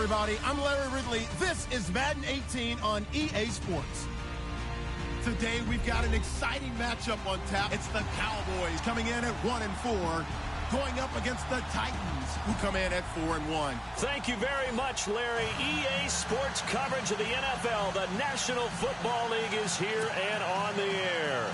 everybody. I'm Larry Ridley. This is Madden 18 on EA Sports. Today, we've got an exciting matchup on tap. It's the Cowboys coming in at 1-4, going up against the Titans, who come in at 4-1. Thank you very much, Larry. EA Sports coverage of the NFL. The National Football League is here and on the air.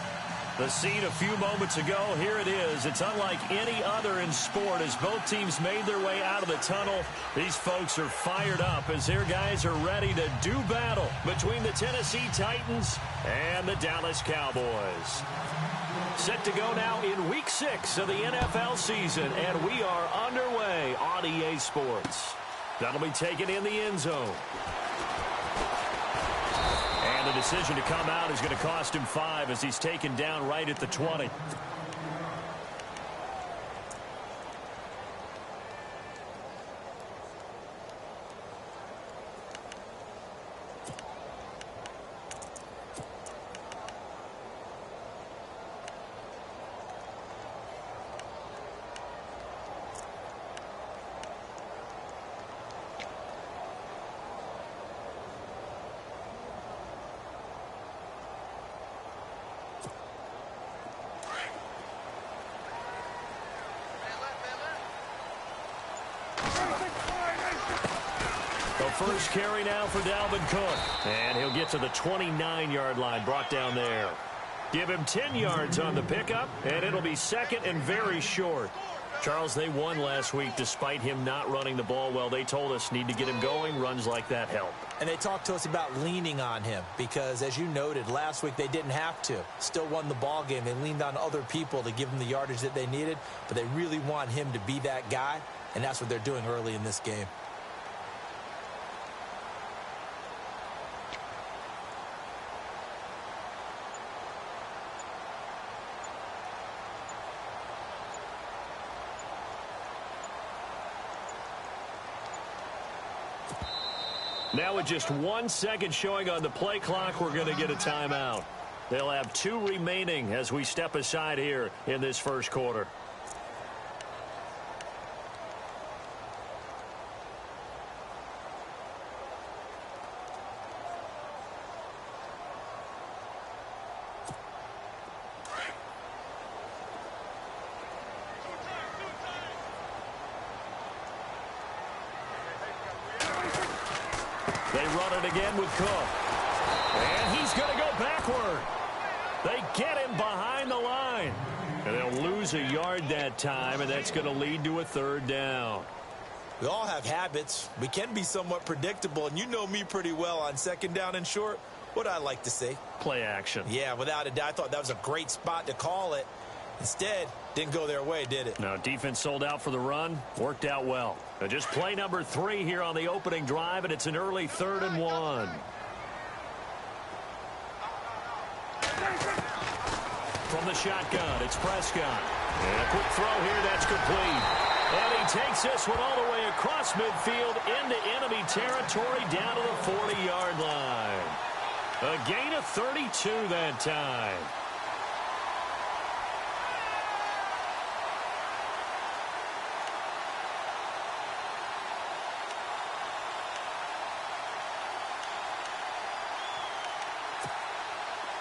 The scene a few moments ago, here it is. It's unlike any other in sport as both teams made their way out of the tunnel. These folks are fired up as their guys are ready to do battle between the Tennessee Titans and the Dallas Cowboys. Set to go now in Week 6 of the NFL season, and we are underway on EA Sports. That'll be taken in the end zone. And the decision to come out is going to cost him 5 as he's taken down right at the 20. First carry now for Dalvin Cook. And he'll get to the 29-yard line, brought down there. Give him 10 yards on the pickup, and it'll be second and very short. Charles, they won last week despite him not running the ball well. They told us need to get him going. Runs like that help. And they talked to us about leaning on him because, as you noted, last week they didn't have to. Still won the ball game. They leaned on other people to give them the yardage that they needed, but they really want him to be that guy, and that's what they're doing early in this game. Now with just 1 second showing on the play clock, we're going to get a timeout. They'll have 2 remaining as we step aside here in this first quarter. They run it again with Cook. And he's going to go backward. They get him behind the line. And they'll lose a yard that time, and that's going to lead to a third down. We all have habits. We can be somewhat predictable, and you know me pretty well on second down and short. What I like to say? Play action. Yeah, without a doubt. I thought that was a great spot to call it. Instead, didn't go their way, did it? No, defense sold out for the run. Worked out well. Now just play number 3 here on the opening drive, and it's an early 3rd and 1. From the shotgun, it's Prescott. And a quick throw here, that's complete. And he takes this one all the way across midfield into enemy territory down to the 40-yard line. A gain of 32 that time.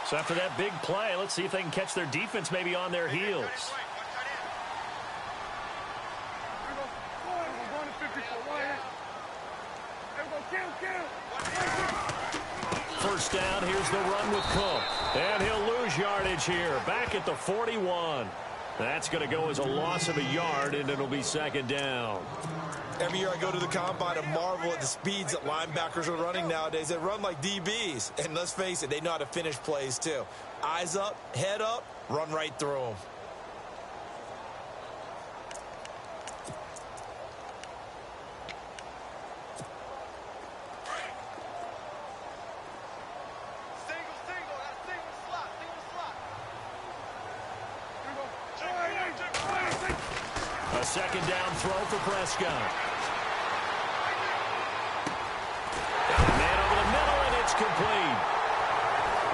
So after that big play, let's see if they can catch their defense maybe on their heels. First down, here's the run with Cook. And he'll lose yardage here, back at the 41. That's going to go as a loss of a yard, and it'll be second down. Every year I go to the combine and marvel at the speeds that linebackers are running nowadays. They run like DBs. And let's face it, they know how to finish plays too. Eyes up, head up, run right through them. A second down throw for Prescott. Man over the middle, and it's complete.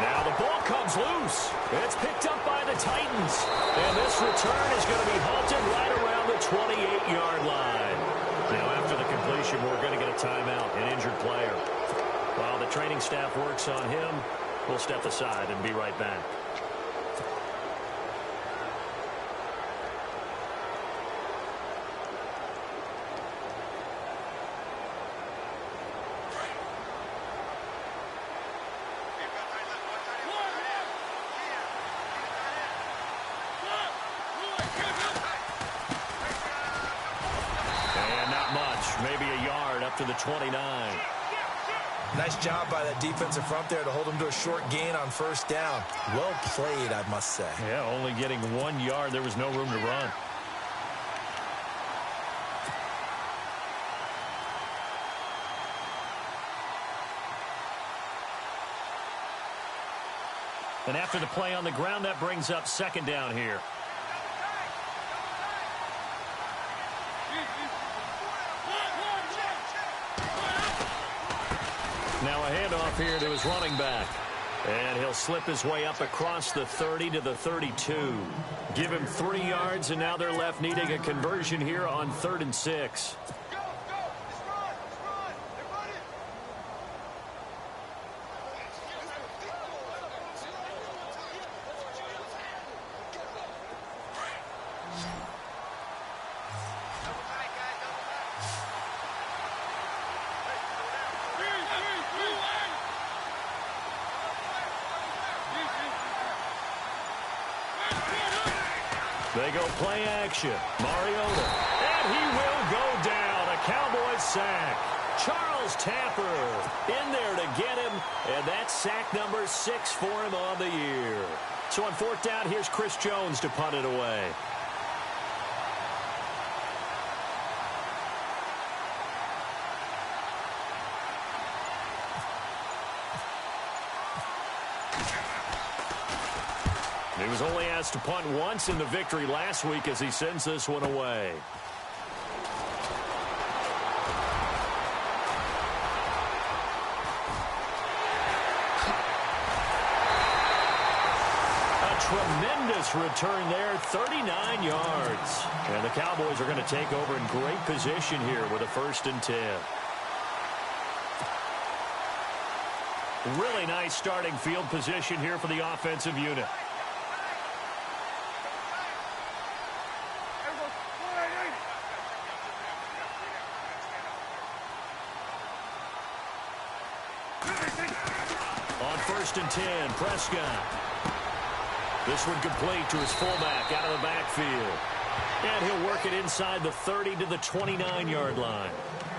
Now the ball comes loose. It's picked up by the Titans. And this return is going to be halted right around the 28-yard line. Now after after the completion, we're going to get a timeout, an injured player. While the training staff works on him, we'll step aside and be right back. Maybe a yard up to the 29. Nice job by that defensive front there to hold him to a short gain on first down. Well played, I must say. Yeah, only getting 1 yard. There was no room to run. And after the play on the ground, that brings up second down here. Now a handoff here to his running back. And he'll slip his way up across the 30 to the 32. Give him 3 yards, and now they're left needing a conversion here on 3rd and 6. They go play action. Mariota. And he will go down. A Cowboys sack. Charles Tapper in there to get him. And that's sack number 6 for him on the year. So on 4th down, here's Chris Jones to punt it away. He was only asked to punt once in the victory last week as he sends this one away. A tremendous return there, 39 yards. And the Cowboys are going to take over in great position here with a 1st and 10. Really nice starting field position here for the offensive unit. On 1st and 10, Prescott. This one complete to his fullback out of the backfield. And he'll work it inside the 30 to the 29-yard line.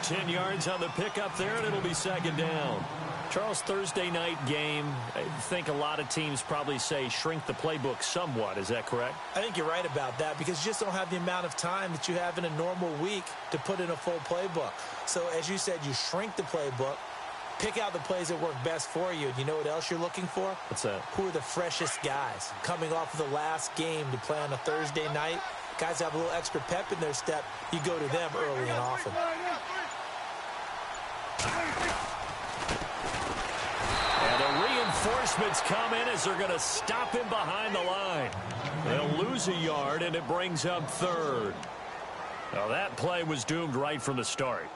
10 yards on the pickup there, and it'll be 2nd down. Charles, Thursday night game, I think a lot of teams probably say shrink the playbook somewhat. Is that correct? I think you're right about that because you just don't have the amount of time that you have in a normal week to put in a full playbook. So, as you said, you shrink the playbook. Pick out the plays that work best for you. And you know what else you're looking for? What's that? Who are the freshest guys coming off of the last game to play on a Thursday night? Guys have a little extra pep in their step. You go to them early and often. And the reinforcements come in as they're going to stop him behind the line. They'll lose a yard, and it brings up 3rd. Now, that play was doomed right from the start.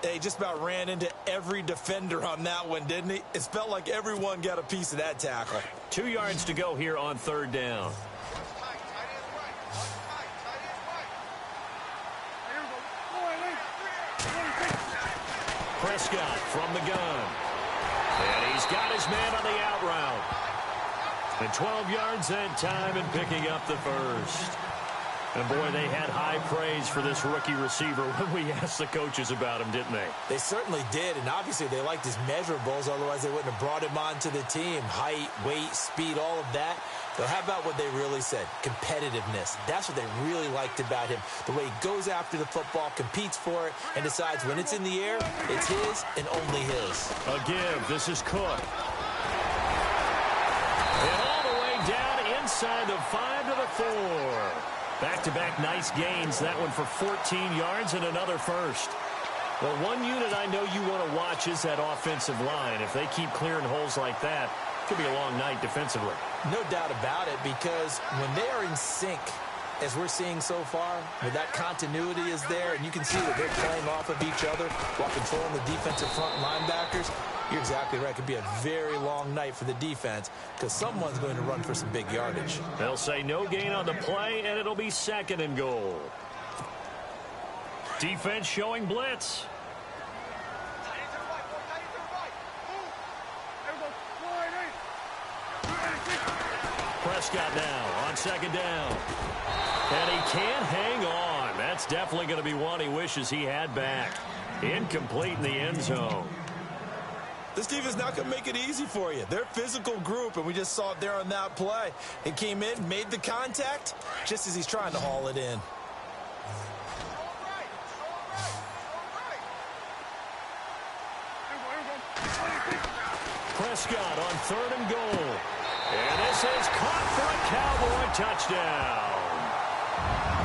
He just about ran into every defender on that one, didn't he? It felt like everyone got a piece of that tackle. 2 yards to go here on 3rd down. Prescott from the gun. And he's got his man on the out route. And 12 yards that time and picking up the 1st. And, boy, they had high praise for this rookie receiver when we asked the coaches about him, didn't they? They certainly did, and obviously they liked his measurables, otherwise they wouldn't have brought him onto the team. Height, weight, speed, all of that. So how about what they really said? Competitiveness. That's what they really liked about him. The way he goes after the football, competes for it, and decides when it's in the air, it's his and only his. A give. This is Cook. And all the way down inside the 5 to the 4. Back-to-back nice gains. That one for 14 yards and another 1st. Well, one unit I know you want to watch is that offensive line. If they keep clearing holes like that, it could be a long night defensively. No doubt about it, because when they are in sync, as we're seeing so far, where that continuity is there, and you can see that they're playing off of each other while controlling the defensive front linebackers, you're exactly right. It could be a very long night for the defense because someone's going to run for some big yardage. They'll say no gain on the play, and it'll be 2nd and goal. Defense showing blitz. Prescott now on 2nd down. And he can't hang on. That's definitely going to be one he wishes he had back. Incomplete in the end zone. This defense is not going to make it easy for you. They're a physical group, and we just saw it there on that play. He came in, made the contact, just as he's trying to haul it in. Prescott on 3rd and goal. And this is caught for a Cowboy touchdown.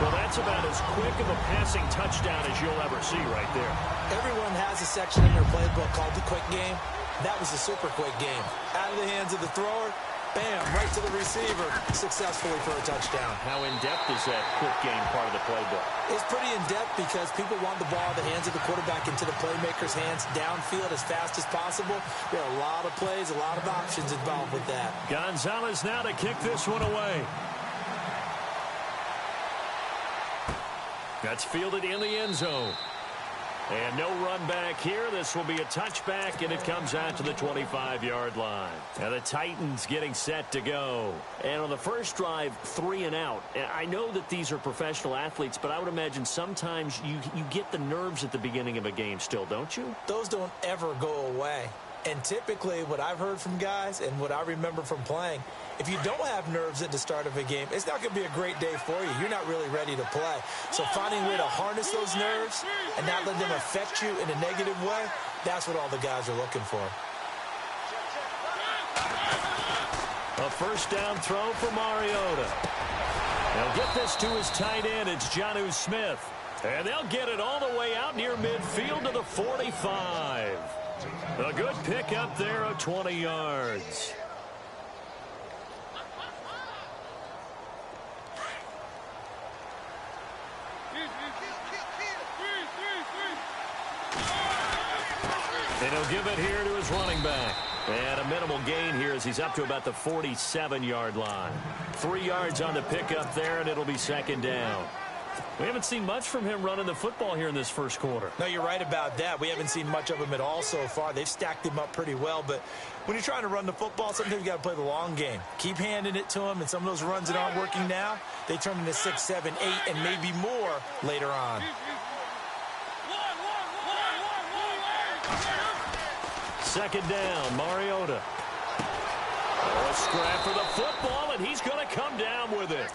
Well, that's about as quick of a passing touchdown as you'll ever see right there. Everyone has a section in their playbook called the quick game. That was a super quick game. Out of the hands of the thrower, bam, right to the receiver, successfully for a touchdown. How in-depth is that quick game part of the playbook? It's pretty in-depth because people want the ball in the hands of the quarterback into the playmaker's hands downfield as fast as possible. There are a lot of plays, a lot of options involved with that. Gonzalez now to kick this one away. That's fielded in the end zone. And no run back here. This will be a touchback, and it comes out to the 25-yard line. Now the Titans getting set to go. And on the first drive, 3 and out. And I know that these are professional athletes, but I would imagine sometimes you get the nerves at the beginning of a game still, don't you? Those don't ever go away. And typically what I've heard from guys and what I remember from playing, if you don't have nerves at the start of a game, it's not going to be a great day for you. You're not really ready to play. So finding a way to harness those nerves and not let them affect you in a negative way, that's what all the guys are looking for. A first down throw for Mariota. They'll get this to his tight end. It's Jonnu Smith. And they'll get it all the way out near midfield to the 45. A good pick up there of 20 yards. And he'll give it here to his running back. And a minimal gain here as he's up to about the 47-yard line. 3 yards on the pickup there, and it'll be 2nd down. We haven't seen much from him running the football here in this first quarter. No, you're right about that. We haven't seen much of him at all so far. They've stacked him up pretty well, but when you're trying to run the football, sometimes you got to play the long game. Keep handing it to him, and some of those runs that aren't working now, they turn into 6, 7, 8, and maybe more later on. Second down, Mariota. A scrap for the football, and he's going to come down with it.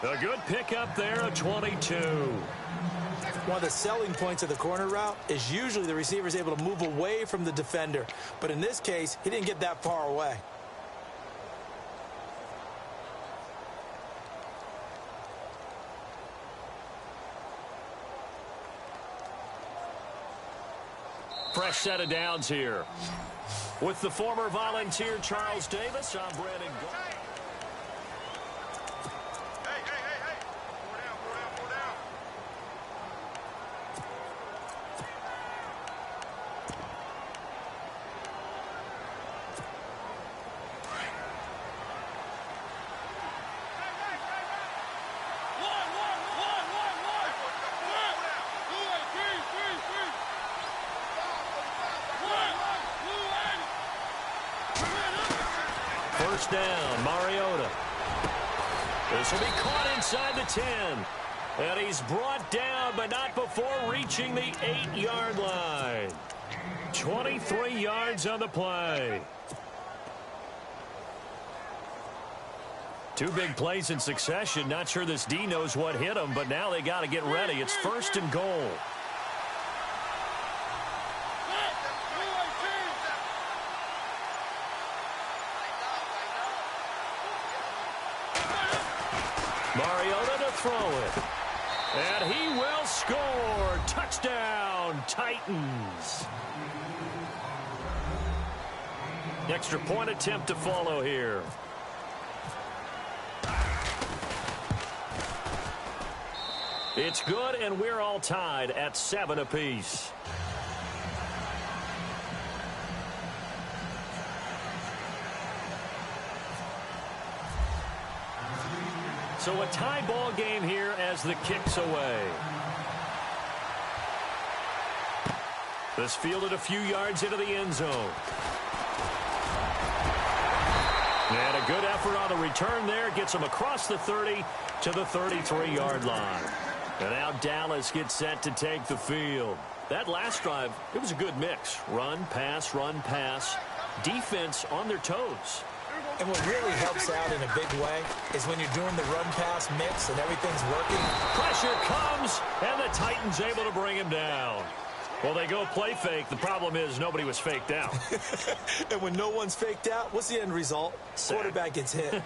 A good pickup there, a 22. One of the selling points of the corner route is usually the receiver is able to move away from the defender. But in this case, he didn't get that far away. Fresh set of downs here. With the former Volunteer Charles Davis, I'm Brandon Gold. First down, Mariota. This will be caught inside the 10. And he's brought down, but not before reaching the 8-yard line. 23 yards on the play. Two big plays in succession. Not sure this D knows what hit him, but now they got to get ready. It's 1st and goal. Mariota to throw it. And he will score. Touchdown, Titans. Extra point attempt to follow here. It's good, and we're all tied at 7 apiece. So a tie ball game here as the kick's away. This fielded a few yards into the end zone. And a good effort on the return there. Gets him across the 30 to the 33-yard line. And now Dallas gets set to take the field. That last drive, it was a good mix. Run, pass, defense on their toes. And what really helps out in a big way is when you're doing the run-pass mix and everything's working. Pressure comes, and the Titans able to bring him down. Well, they go play fake. The problem is nobody was faked out. And when no one's faked out, what's the end result? Sack. Quarterback gets hit.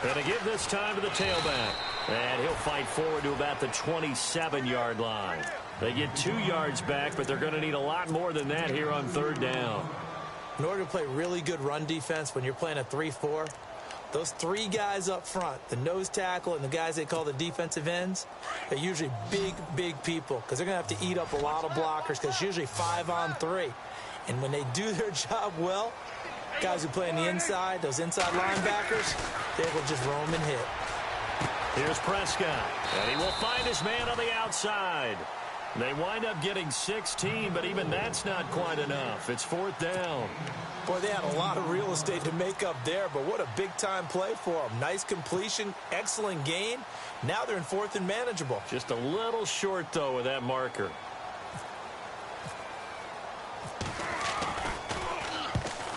Going to give this time to the tailback. And he'll fight forward to about the 27-yard line. They get 2 yards back, but they're going to need a lot more than that here on 3rd down. In order to play really good run defense when you're playing a 3-4, those 3 guys up front, the nose tackle and the guys they call the defensive ends, they're usually big people because they're going to have to eat up a lot of blockers because it's usually 5-on-3. And when they do their job well, guys who play on the inside, those inside linebackers, they will just roam and hit. Here's Prescott, and he will find his man on the outside. They wind up getting 16, but even that's not quite enough. It's 4th down. Boy, they had a lot of real estate to make up there, but what a big-time play for them. Nice completion, excellent gain. Now they're in 4th and manageable. Just a little short, though, with that marker.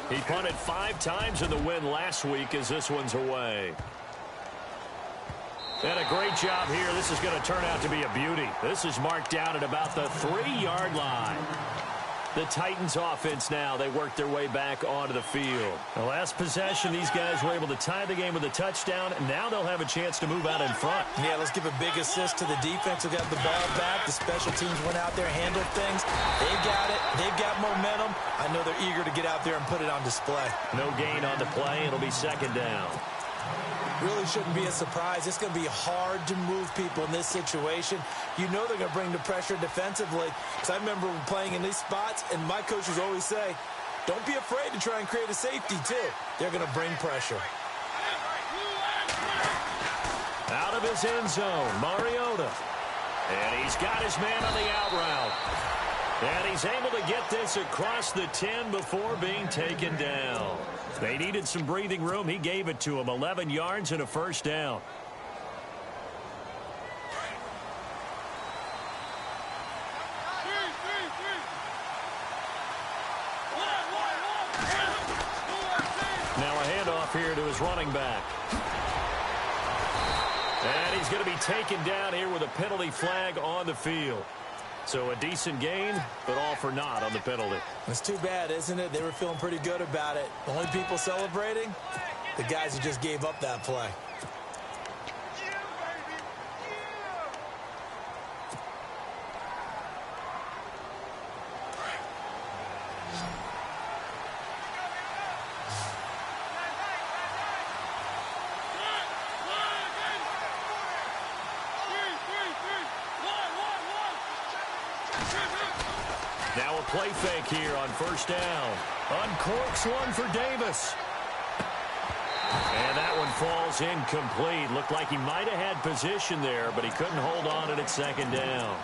He punted 5 times in the win last week as this one's away. And a great job here. This is going to turn out to be a beauty. This is marked down at about the 3-yard line. The Titans offense now, they work their way back onto the field. The last possession, these guys were able to tie the game with a touchdown, and now they'll have a chance to move out in front. Yeah, let's give a big assist to the defense who got the ball back. The special teams went out there, handled things. They've got it. They've got momentum. I know they're eager to get out there and put it on display. No gain on the play. It'll be 2nd down. Really shouldn't be a surprise. It's going to be hard to move people in this situation. You know they're going to bring the pressure defensively. Because I remember playing in these spots, and my coaches always say, don't be afraid to try and create a safety, too. They're going to bring pressure. Out of his end zone, Mariota. And he's got his man on the out route. And he's able to get this across the 10 before being taken down. They needed some breathing room. He gave it to him. 11 yards and a 1st down. Now a handoff here to his running back. And he's going to be taken down here with a penalty flag on the field. So a decent gain, but all for naught on the penalty. It's too bad, isn't it? They were feeling pretty good about it. The only people celebrating, the guys who just gave up that play. Now a play fake here on 1st down. Uncorks one for Davis. And that one falls incomplete. Looked like he might have had position there, but he couldn't hold on it at 2nd down.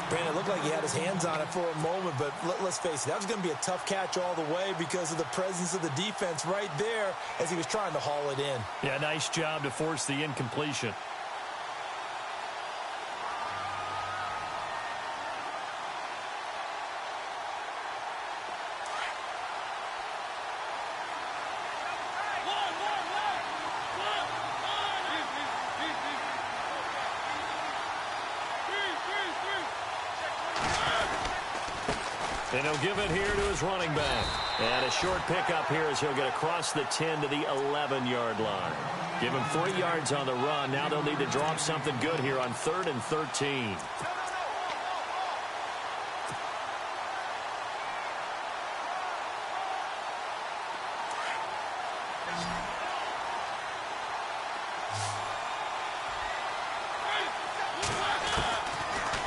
Brandon, it looked like he had his hands on it for a moment, but let's face it, that was going to be a tough catch all the way because of the presence of the defense right there as he was trying to haul it in. Yeah, nice job to force the incompletion. And he'll give it here to his running back. And a short pickup here as he'll get across the 10 to the 11-yard line. Give them 3 yards on the run. Now they'll need to drop something good here on 3rd and 13.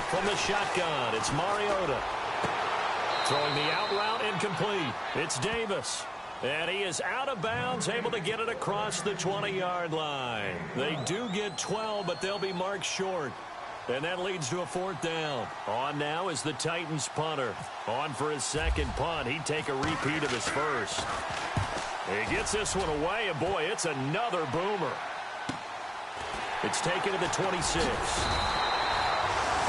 From the shotgun, it's Mariota. Throwing the out route incomplete. It's Davis. And he is out of bounds, able to get it across the 20-yard line. They do get 12, but they'll be marked short. And that leads to a 4th down. On now is the Titans punter. On for his second punt. He'd take a repeat of his first. He gets this one away, and boy, it's another boomer. It's taken to the 26.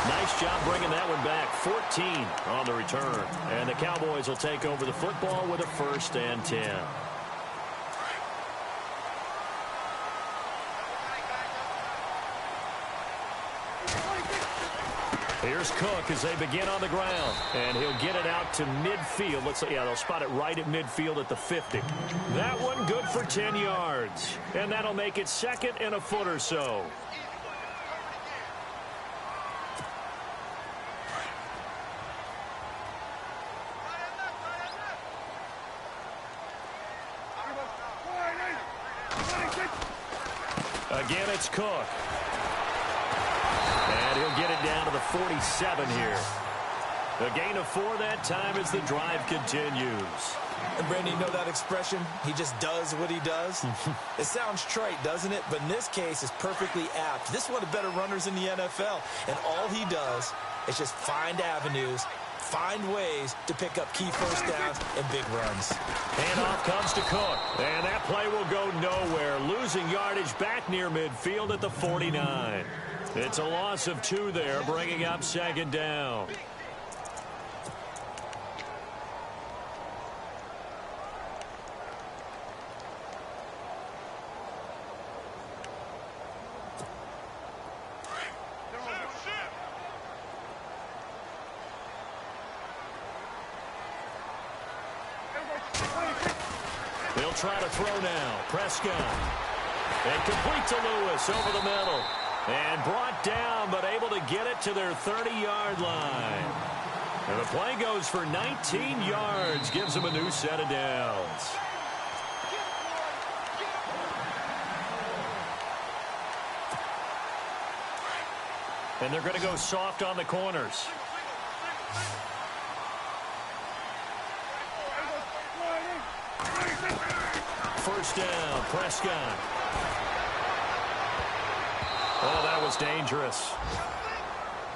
Nice job bringing that one back. 14 on the return. And the Cowboys will take over the football with a 1st and 10. Here's Cook as they begin on the ground. And he'll get it out to midfield. They'll spot it right at midfield at the 50. That one good for 10 yards. And that'll make it 2nd and a foot or so. Again, it's Cook. And he'll get it down to the 47 here. A gain of 4 that time as the drive continues. And Brandon, you know that expression? He just does what he does? It sounds trite, doesn't it? But in this case, it's perfectly apt. This is one of the better runners in the NFL. And all he does is just find avenues, find ways to pick up key first downs and big runs. Handoff comes to Cook. And that play will go nowhere. Losing yardage back near midfield at the 49. It's a loss of 2 there, bringing up 2nd down. They'll try to throw now. Prescott. And complete to Lewis over the middle. And brought down, but able to get it to their 30-yard line. And the play goes for 19 yards. Gives them a new set of downs. And they're going to go soft on the corners. First down, Prescott. Oh, that was dangerous.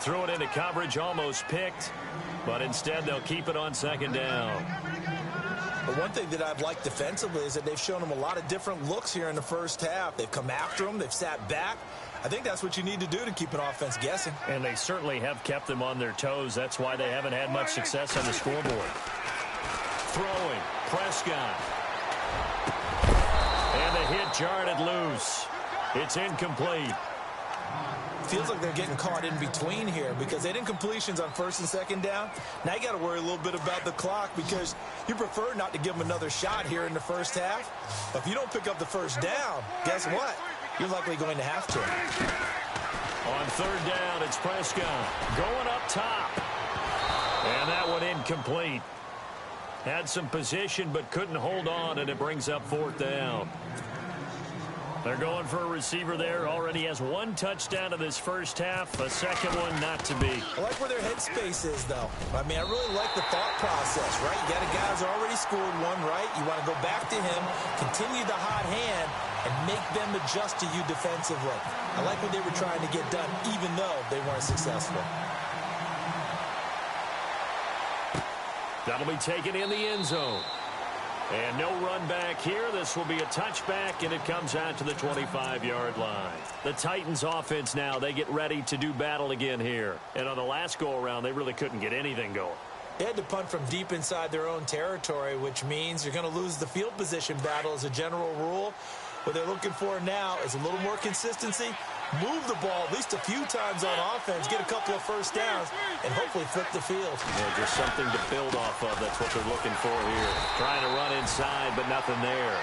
Threw it into coverage, almost picked, but instead they'll keep it on 2nd down. But one thing that I've liked defensively is that they've shown them a lot of different looks here in the first half. They've come after them. They've sat back. I think that's what you need to do to keep an offense guessing. And they certainly have kept them on their toes. That's why they haven't had much success on the scoreboard. Throwing, Prescott. And the hit jarred it loose. It's incomplete. Feels like they're getting caught in between here because they didn't completions on 1st and 2nd down. Now you got to worry a little bit about the clock because you prefer not to give them another shot here in the first half. But if you don't pick up the 1st down, guess what? You're likely going to have to. On 3rd down, it's Prescott going up top. And that one incomplete. Had some position but couldn't hold on, and it brings up 4th down. They're going for a receiver there. Already has 1 touchdown in this first half. A second one not to be. I like where their headspace is, though. I mean, I really like the thought process, right? You got a guy who's already scored 1, right? You want to go back to him, continue the hot hand, and make them adjust to you defensively. I like what they were trying to get done, even though they weren't successful. That'll be taken in the end zone. And no run back here. This will be a touchback, and it comes out to the 25-yard line. The Titans offense now, they get ready to do battle again here. And on the last go-around, they really couldn't get anything going. They had to punt from deep inside their own territory, which means you're going to lose the field position battle as a general rule. What they're looking for now is a little more consistency, move the ball at least a few times on offense, get a couple of first downs, and hopefully flip the field. Yeah, just something to build off of. That's what they're looking for here. Trying to run inside, but nothing there.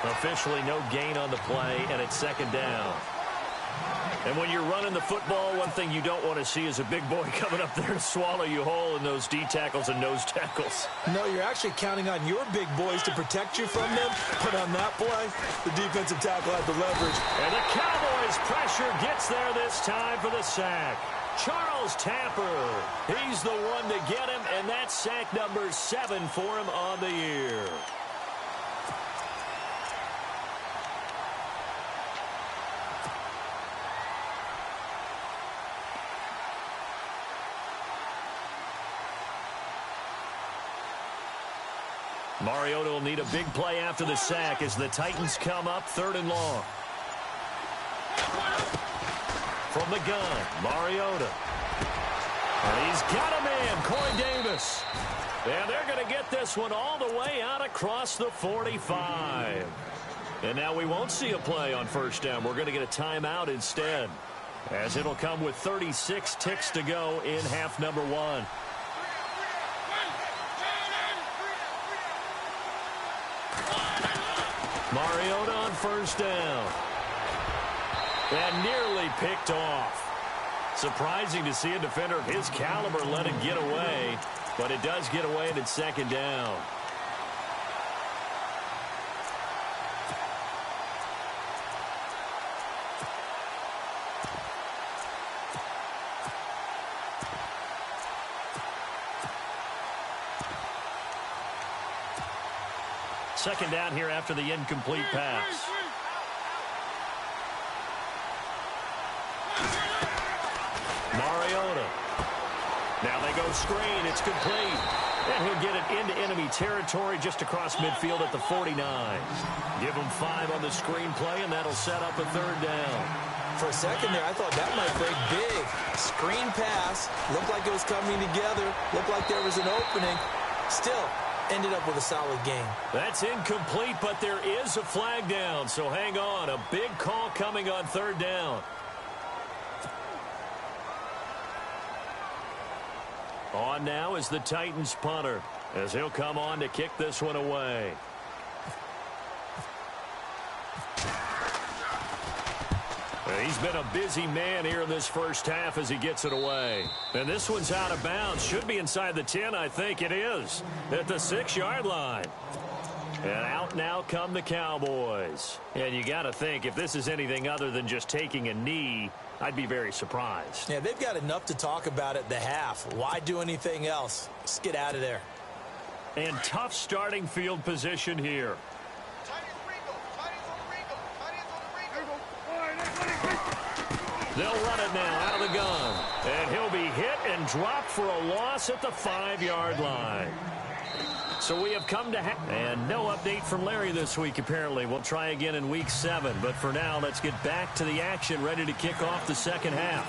Officially no gain on the play, and it's second down. And when you're running the football, one thing you don't want to see is a big boy coming up there to swallow you whole in those D tackles and nose tackles. No, you're actually counting on your big boys to protect you from them. But on that play, the defensive tackle had the leverage. And the Cowboys' pressure gets there this time for the sack. Charles Tapper, he's the one to get him, and that's sack number 7 for him on the year. Mariota will need a big play after the sack as the Titans come up 3rd and long. From the gun, Mariota. And he's got a man, Corey Davis. And they're going to get this one all the way out across the 45. And now we won't see a play on first down. We're going to get a timeout instead, as it'll come with 36 ticks to go in half number 1. Mariota on first down. And nearly picked off. Surprising to see a defender of his caliber let it get away, but it does get away and it's second down. Second down here after the incomplete pass. Mariota. Now they go screen. It's complete. And he'll get it into enemy territory just across midfield at the 49. Give him 5 on the screenplay, and that'll set up a 3rd down. For a second there, I thought that might break big. Screen pass. Looked like it was coming together. Looked like there was an opening. Still, ended up with a solid game. That's incomplete, but there is a flag down, so hang on. A big call coming on 3rd down. On now is the Titans punter, as he'll come on to kick this one away. He's been a busy man here in this first half as he gets it away. And this one's out of bounds. Should be inside the 10, I think it is, at the 6-yard line. And out now come the Cowboys. And you got to think, if this is anything other than just taking a knee, I'd be very surprised. Yeah, they've got enough to talk about at the half. Why do anything else? Let's get out of there. And tough starting field position here. They'll run it now out of the gun. And he'll be hit and dropped for a loss at the 5-yard line. So we have come to and no update from Larry this week, apparently. We'll try again in week 7. But for now, let's get back to the action, ready to kick off the second half.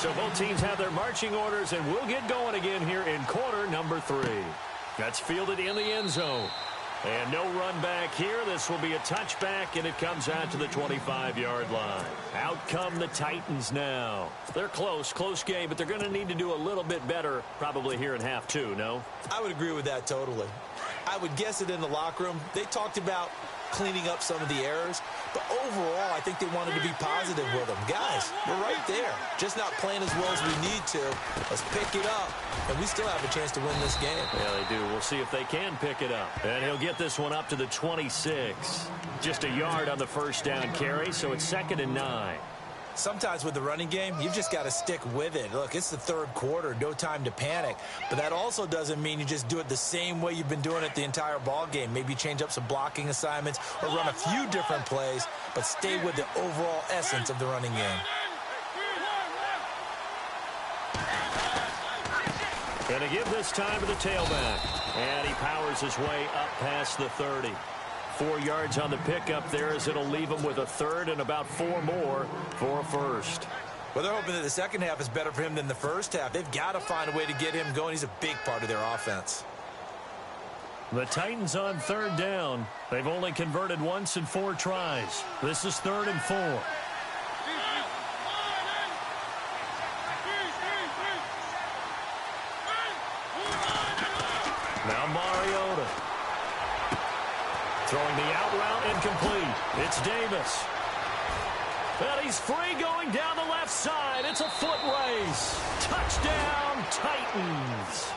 So both teams have their marching orders, and we'll get going again here in quarter number 3. That's fielded in the end zone. And no run back here. This will be a touchback, and it comes out to the 25-yard line. Out come the Titans now. They're close game, but they're going to need to do a little bit better probably here in half 2, no? I would agree with that totally. I would guess it in the locker room. They talked about cleaning up some of the errors, but overall, I think they wanted to be positive with them. Guys, we're right there. Just not playing as well as we need to. Let's pick it up, and we still have a chance to win this game. Yeah, they do. We'll see if they can pick it up. And he'll get this one up to the 26. Just a yard on the first down carry, so it's 2nd and 9. Sometimes with the running game, you've just got to stick with it. Look, it's the 3rd quarter, no time to panic. But that also doesn't mean you just do it the same way you've been doing it the entire ball game. Maybe change up some blocking assignments or run a few different plays, but stay with the overall essence of the running game. Going to give this time to the tailback. And he powers his way up past the 30. 4 yards on the pickup there, as it'll leave him with a 3rd and about 4 more for a first. Well, they're hoping that the second half is better for him than the first half. They've got to find a way to get him going. He's a big part of their offense. The Titans on 3rd down. They've only converted once in 4 tries. This is 3rd and 4. Now Mariota. Throwing the out route incomplete. It's Davis. And he's free going down the left side. It's a foot race. Touchdown, Titans.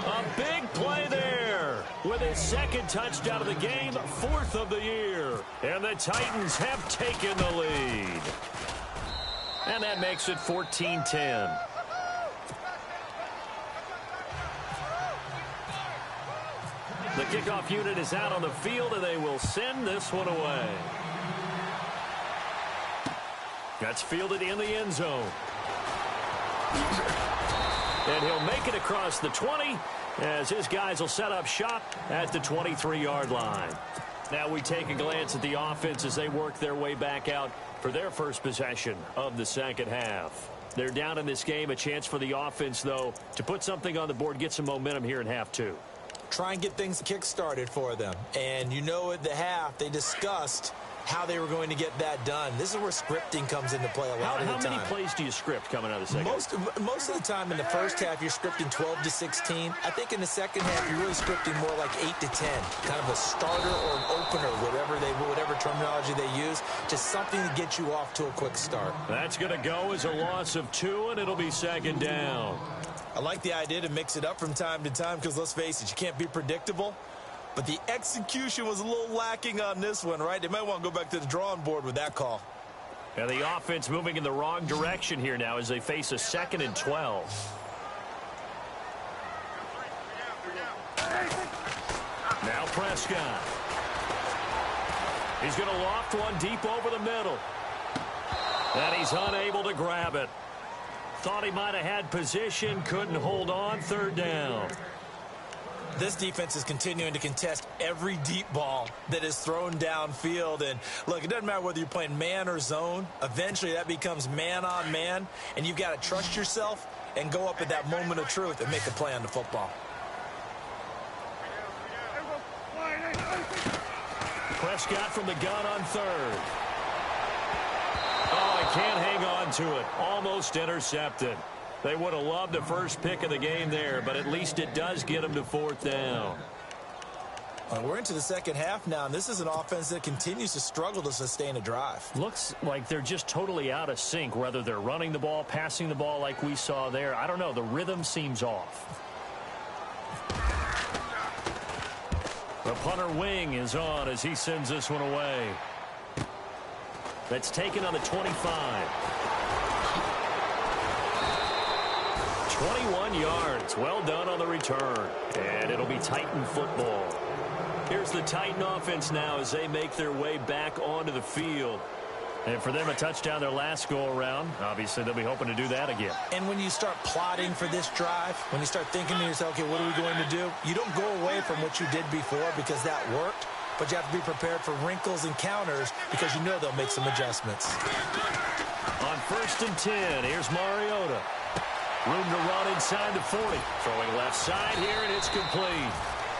A big play there with his second touchdown of the game, 4th of the year. And the Titans have taken the lead. And that makes it 14-10. The kickoff unit is out on the field, and they will send this one away. That's fielded in the end zone. And he'll make it across the 20 as his guys will set up shop at the 23-yard line. Now we take a glance at the offense as they work their way back out for their first possession of the second half. They're down in this game. A chance for the offense, though, to put something on the board, get some momentum here in half two. Try and get things kick-started for them. And you know at the half, they discussed how they were going to get that done. This is where scripting comes into play a lot of the time. How many plays do you script coming out of the second? Most of the time in the first half, you're scripting 12 to 16. I think in the second half, you're really scripting more like 8 to 10. Kind of a starter or an opener, whatever terminology they use. Just something to get you off to a quick start. That's going to go as a loss of 2, and it'll be second down. I like the idea to mix it up from time to time because, let's face it, you can't be predictable. But the execution was a little lacking on this one, right? They might want to go back to the drawing board with that call. And the offense moving in the wrong direction here now as they face a 2nd and 12. Now Prescott. He's going to loft one deep over the middle. And he's unable to grab it. Thought he might have had position, couldn't hold on, 3rd down. This defense is continuing to contest every deep ball that is thrown downfield. And, look, it doesn't matter whether you're playing man or zone. Eventually, that becomes man-on-man, and you've got to trust yourself and go up at that moment of truth and make a play on the football. Prescott from the gun on 3rd. Oh, he can't hang on to it. Almost intercepted. They would have loved the first pick of the game there, but at least it does get them to 4th down. We're into the second half now, and this is an offense that continues to struggle to sustain a drive. Looks like they're just totally out of sync, whether they're running the ball, passing the ball like we saw there. I don't know. The rhythm seems off. The punter wing is on as he sends this one away. That's taken on the 25. 21 yards. Well done on the return. And it'll be Titan football. Here's the Titan offense now as they make their way back onto the field. And for them, a touchdown their last go-around. Obviously, they'll be hoping to do that again. And when you start plotting for this drive, when you start thinking to yourself, okay, what are we going to do? You don't go away from what you did before because that worked. But you have to be prepared for wrinkles and counters because you know they'll make some adjustments. On 1st and 10, here's Mariota. Room to run inside the 40. Throwing left side here, and it's complete.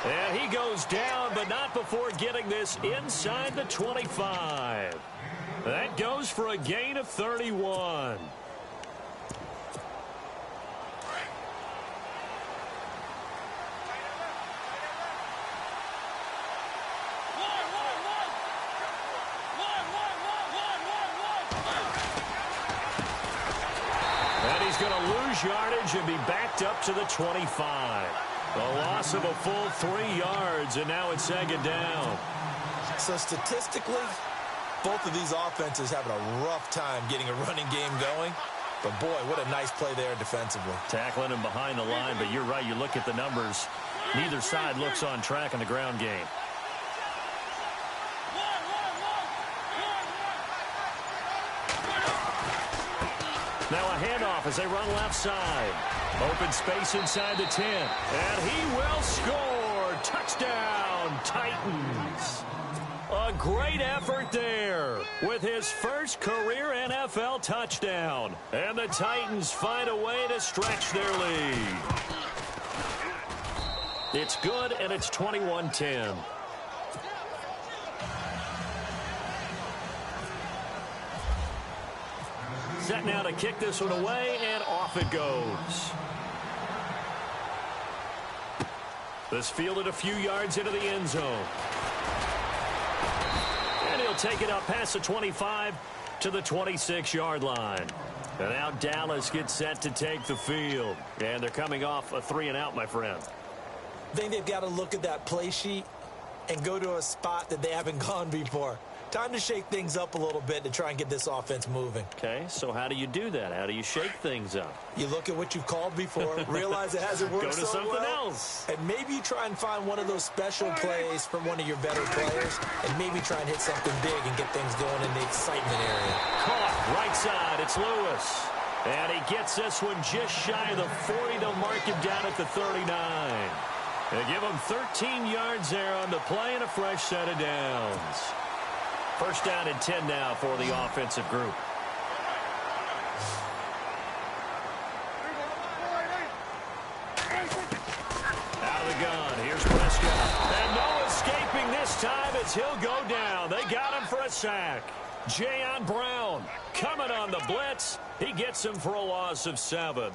And he goes down, but not before getting this inside the 25. That goes for a gain of 31. Going to lose yardage and be backed up to the 25. A loss of a full 3 yards, and now it's 2nd down. So statistically, both of these offenses having a rough time getting a running game going. But, boy, what a nice play there defensively. Tackling him behind the line, but you're right. You look at the numbers. Neither side looks on track in the ground game. Now a handoff as they run left side. Open space inside the 10. And he will score. Touchdown, Titans. A great effort there with his first career NFL touchdown. And the Titans find a way to stretch their lead. It's good, and it's 21-10. Set now to kick this one away, and off it goes. This fielded a few yards into the end zone. take it up past the 25 to the 26-yard line. And now Dallas gets set to take the field. And they're coming off a 3-and-out, my friend. I think they've got to look at that play sheet and go to a spot that they haven't gone before. Time to shake things up a little bit to try and get this offense moving. Okay, so how do you do that? How do you shake things up? You look at what you've called before, realize it hasn't worked Go to so something well, else. and maybe you try and find one of those special plays from one of your better players, and maybe try and hit something big and get things going in the excitement area. Caught, right side, it's Lewis. And he gets this one just shy of the 40. They'll mark him down at the 39. They give him 13 yards there on the play and a fresh set of downs. First down and 10 now for the offensive group. Out of the gun. Here's Prescott. And no escaping this time as he'll go down. They got him for a sack. Jayon Brown coming on the blitz. He gets him for a loss of 7.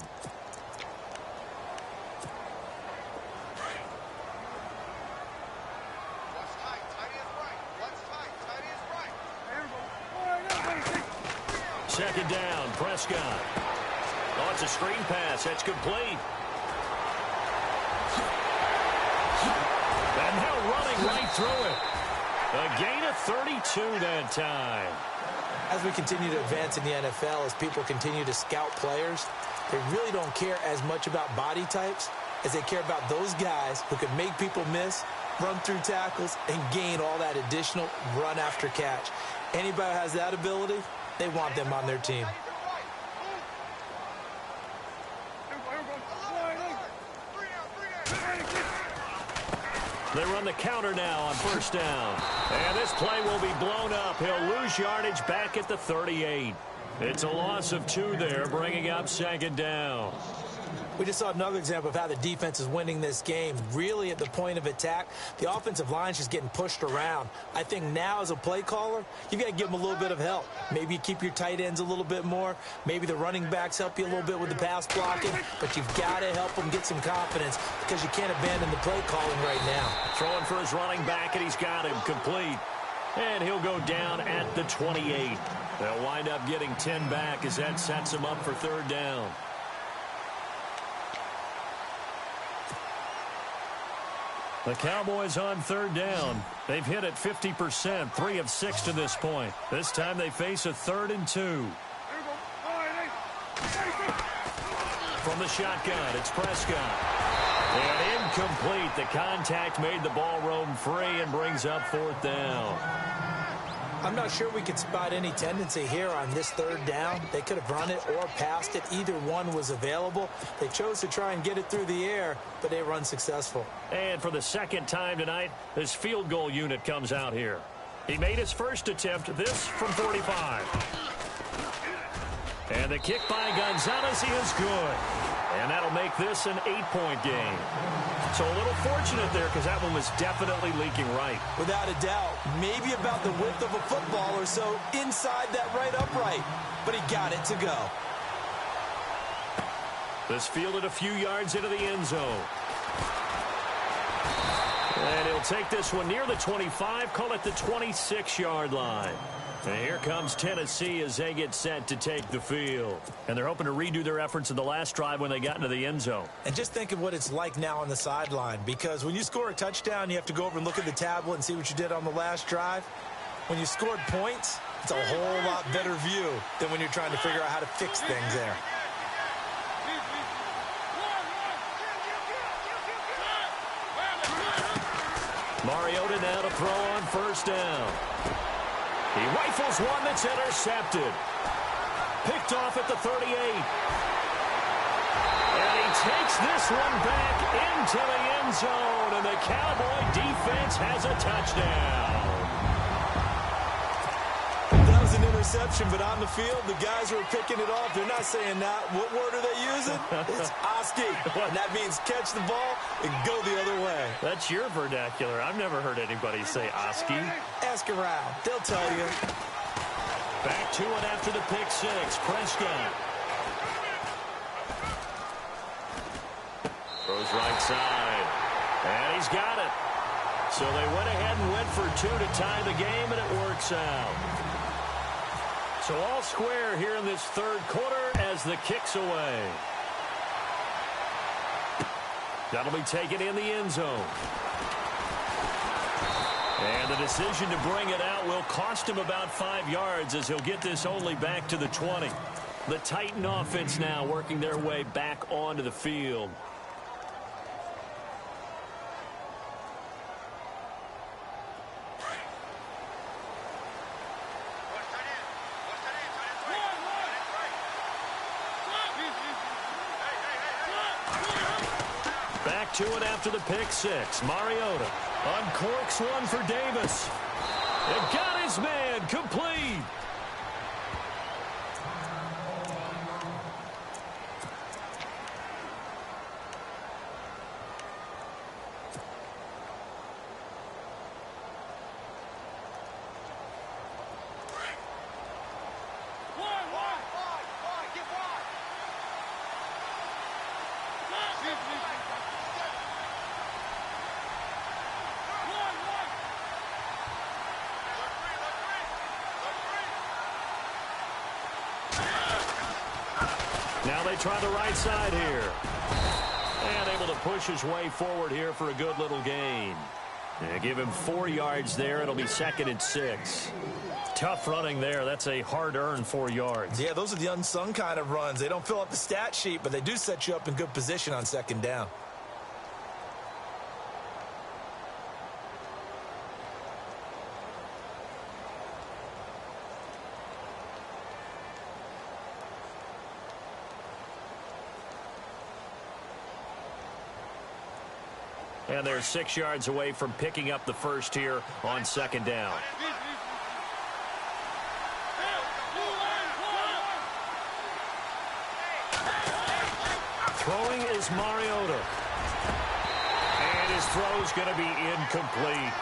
Second down, Prescott. Oh, it's a screen pass. That's complete. And now running right through it. A gain of 32 that time. As we continue to advance in the NFL, as people continue to scout players, they really don't care as much about body types as they care about those guys who can make people miss, run through tackles, and gain all that additional run after catch. Anybody who has that ability, they want them on their team. They run the counter now on first down. And this play will be blown up. He'll lose yardage back at the 38. It's a loss of 2 there, bringing up second down. We just saw another example of how the defense is winning this game. Really at the point of attack, the offensive line is just getting pushed around. I think now as a play caller, you've got to give them a little bit of help. Maybe you keep your tight ends a little bit more. Maybe the running backs help you a little bit with the pass blocking. But you've got to help them get some confidence because you can't abandon the play calling right now. Throwing for his running back, and he's got him complete. And he'll go down at the 28. They'll wind up getting 10 back as that sets him up for third down. The Cowboys on third down. They've hit it 50%, 3 of 6 to this point. This time they face a 3rd and 2. From the shotgun, it's Prescott. And incomplete. The contact made the ball roam free and brings up 4th down. I'm not sure we could spot any tendency here on this third down. They could have run it or passed it. Either one was available. They chose to try and get it through the air, but they were unsuccessful. And for the second time tonight, this field goal unit comes out here. He made his first attempt, this from 45. And the kick by Gonzalez is good. And that'll make this an 8-point game. So a little fortunate there because that one was definitely leaking right. Without a doubt. Maybe about the width of a football or so inside that right upright. But he got it to go. This fielded a few yards into the end zone. And he'll take this one near the 25, call it the 26-yard line. And here comes Tennessee as they get set to take the field. And they're hoping to redo their efforts in the last drive when they got into the end zone. And just think of what it's like now on the sideline. Because when you score a touchdown, you have to go over and look at the tablet and see what you did on the last drive. When you scored points, it's a whole lot better view than when you're trying to figure out how to fix things there. Mariota now to throw on first down. He rifles one that's intercepted. Picked off at the 38. And he takes this one back into the end zone. And the Cowboy defense has a touchdown. That was an interception, but on the field, the guys who are picking it off, they're not saying that. What word are they using? It's Oski. And that means catch the ball and go the other way. That's your vernacular. I've never heard anybody say Oski. Ask around. They'll tell you. Back to it after the pick six. Prescott. Throws right side. And he's got it. So they went ahead and went for two to tie the game, and it works out. So all square here in this third quarter as the kick's away. That'll be taken in the end zone. And the decision to bring it out will cost him about 5 yards as he'll get this only back to the 20. The Titan offense now working their way back onto the field. Back to it after the pick six. Mariota uncorks one for Davis. It got his man complete. Now they try the right side here. And able to push his way forward here for a good little gain. And give him 4 yards there. It'll be 2nd and 6. Tough running there. That's a hard-earned 4 yards. Yeah, those are the unsung kind of runs. They don't fill up the stat sheet, but they do set you up in good position on 2nd down. And they're 6 yards away from picking up the first here on 2nd down. Throwing is Mariota. And his throw's going to be incomplete.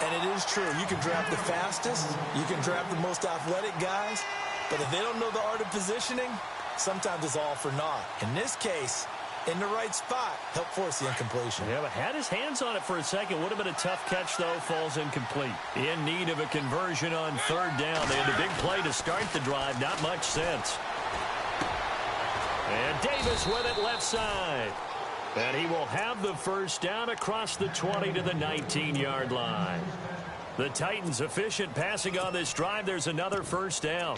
And it is true. You can draft the fastest. You can draft the most athletic guys. But if they don't know the art of positioning, sometimes it's all for naught. In this case, in the right spot, help force the incompletion. Yeah, but had his hands on it for a second. Would have been a tough catch, though. Falls incomplete. In need of a conversion on 3rd down. They had a big play to start the drive. Not much sense. And Davis with it left side. And he will have the first down across the 20 to the 19-yard line. The Titans efficient passing on this drive. There's another first down.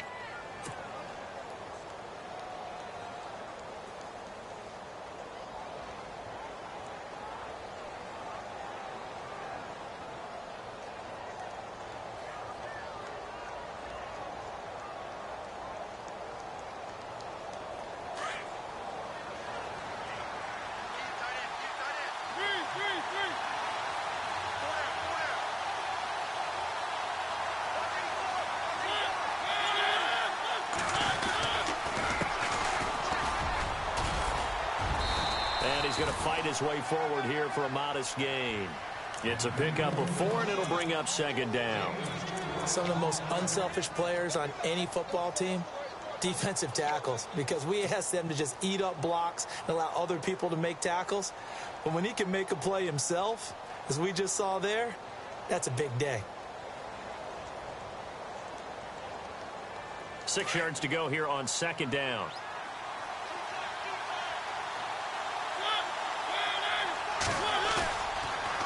He's going to fight his way forward here for a modest gain. It's a pickup of 4, and it'll bring up 2nd down. Some of the most unselfish players on any football team, defensive tackles, because we ask them to just eat up blocks and allow other people to make tackles. But when he can make a play himself, as we just saw there, that's a big day. 6 yards to go here on 2nd down.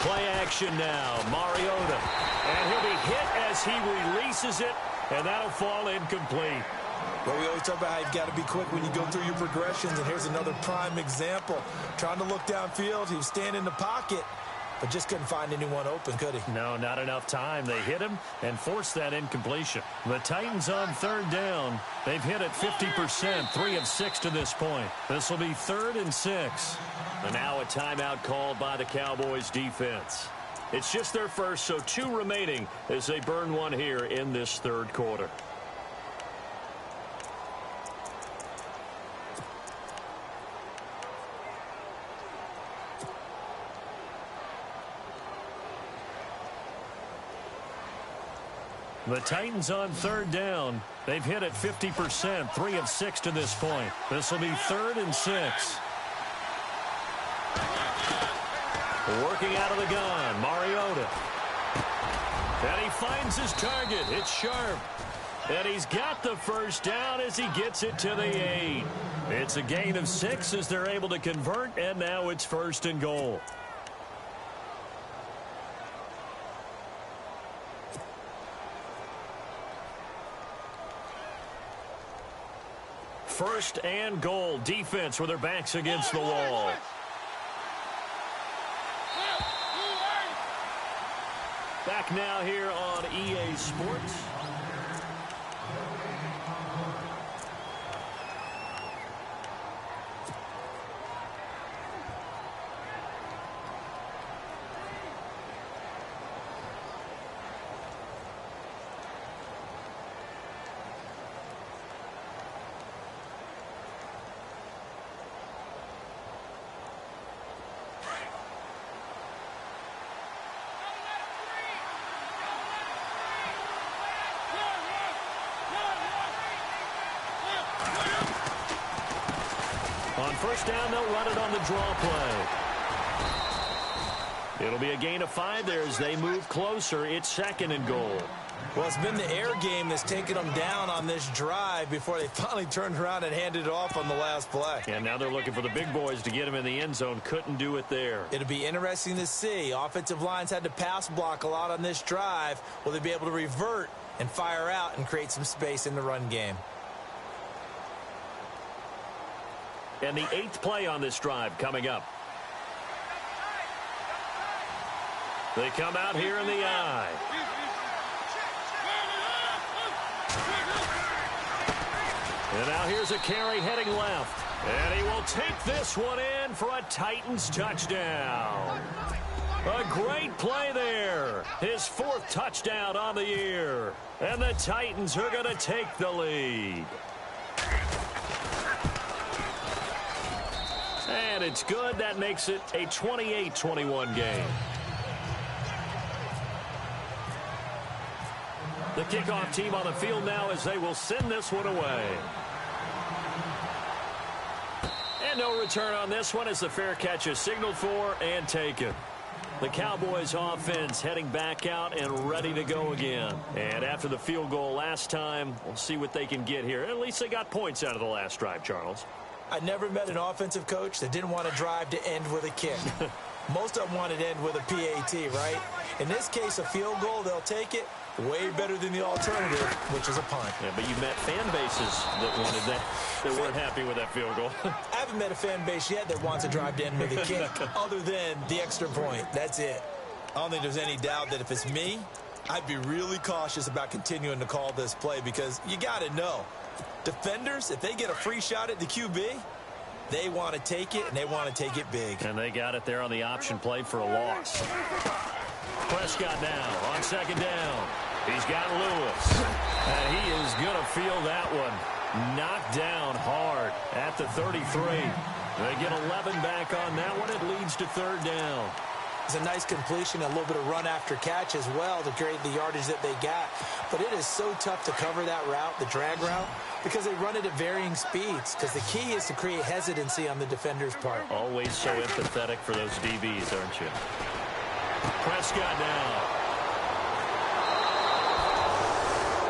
Play action now. Mariota. And he'll be hit as he releases it, and that'll fall incomplete. Well, we always talk about how you've got to be quick when you go through your progressions, and here's another prime example. Trying to look downfield, he was standing in the pocket, but just couldn't find anyone open, could he? No, not enough time. They hit him and forced that incompletion. The Titans on 3rd down. They've hit it 50%, 3 of 6 to this point. This will be 3rd and 6. And now a timeout called by the Cowboys defense. It's just their first, so 2 remaining as they burn one here in this 3rd quarter. The Titans on 3rd down. They've hit it 50%, 3 of 6 to this point. This will be 3rd and 6. Working out of the gun, Mariota. finds his target. It's Sharp. And he's got the first down as he gets it to the 8. It's a gain of 6 as they're able to convert, and now it's 1st and goal. First and goal. Defense with their backs against the wall. Back now here on EA Sports. On first down, they'll run it on the draw play. It'll be a gain of 5 there as they move closer. It's 2nd and goal. Well, it's been the air game that's taken them down on this drive before they finally turned around and handed it off on the last play. And now they're looking for the big boys to get him in the end zone. Couldn't do it there. It'll be interesting to see. Offensive lines had to pass block a lot on this drive. Will they be able to revert and fire out and create some space in the run game? And the 8th play on this drive coming up. They come out here in the I. And now here's a carry heading left. And he will take this one in for a Titans touchdown. A great play there. His 4th touchdown on the year. And the Titans are going to take the lead. And it's good. That makes it a 28-21 game. The kickoff team on the field now as they will send this one away. And no return on this one as the fair catch is signaled for and taken. The Cowboys offense heading back out and ready to go again. And after the field goal last time, we'll see what they can get here. At least they got points out of the last drive, Charles. I never met an offensive coach that didn't want to drive to end with a kick. Most of them wanted to end with a PAT, right? In this case, a field goal, they'll take it. Way better than the alternative, which is a punt. Yeah, but you met fan bases that wanted that, that weren't happy with that field goal. I haven't met a fan base yet that wants to drive to end with a kick other than the extra point. That's it. I don't think there's any doubt that if it's me, I'd be really cautious about continuing to call this play because you got to know. Defenders, if they get a free shot at the QB, they want to take it, and they want to take it big. And they got it there on the option play for a loss. Prescott now on 2nd down. He's got Lewis. And he is going to feel that one. Knocked down hard at the 33. They get 11 back on that one. It leads to 3rd down. It's a nice completion, a little bit of run after catch as well to create the yardage that they got. But it is so tough to cover that route, the drag route, because they run it at varying speeds. Because the key is to create hesitancy on the defender's part. Always so empathetic for those DBs, aren't you? Prescott now.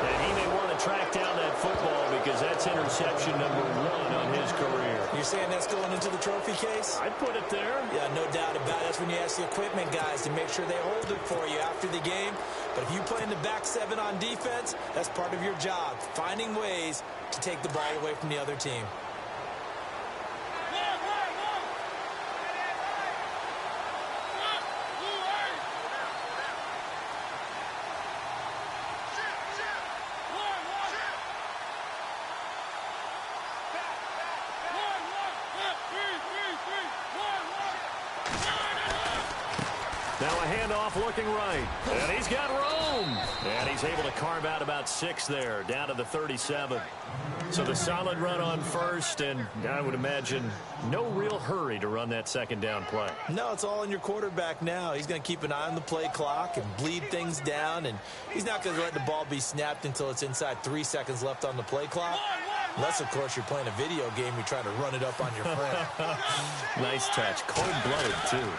And he may want to track down that football because that's interception number 1 on his career. You're saying that's going into the trophy case? I'd put it there. Yeah, no doubt about it. That's when you ask the equipment guys to make sure they hold it for you after the game. But if you play in the back 7 on defense, that's part of your job, finding ways to take the ball away from the other team. Now a handoff looking right. And he's got room. And he's able to carve out about 6 there, down to the 37. So the solid run on first, and I would imagine no real hurry to run that 2nd down play. No, it's all in your quarterback now. He's going to keep an eye on the play clock and bleed things down, and he's not going to let the ball be snapped until it's inside 3 seconds left on the play clock. Unless, of course, you're playing a video game, you're trying to run it up on your friend. Nice touch. Cold-blooded, too.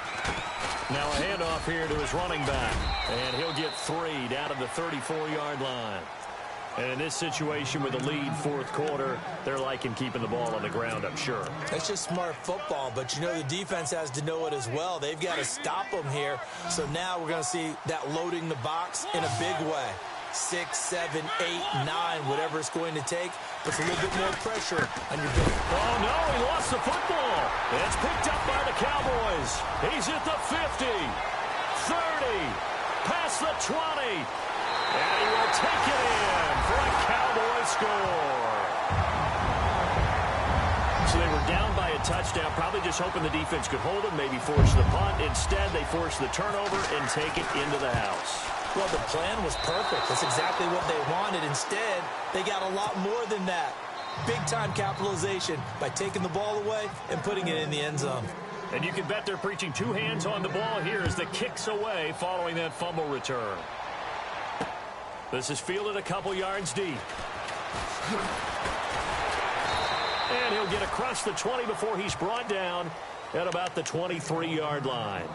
Now a handoff here to his running back. And he'll get 3 down to the 34-yard line. And in this situation with the lead fourth quarter, they're liking keeping the ball on the ground, I'm sure. That's just smart football, but you know the defense has to know it as well. They've got to stop them here. So now we're going to see that loading the box in a big way. 6, 7, 8, 9, whatever it's going to take, puts a little bit more pressure on your back. Oh, no, he lost the football. It's picked up by the Cowboys. He's at the 50, 30, past the 20, and he will take it in for a Cowboy score. So they were down by a touchdown, probably just hoping the defense could hold them, maybe force the punt. Instead, they force the turnover and take it into the house. Well, the plan was perfect. That's exactly what they wanted. Instead, they got a lot more than that. Big-time capitalization by taking the ball away and putting it in the end zone. And you can bet they're preaching 2 hands on the ball here as the kick's away following that fumble return. This is fielded a couple yards deep. And he'll get across the 20 before he's brought down at about the 23-yard line.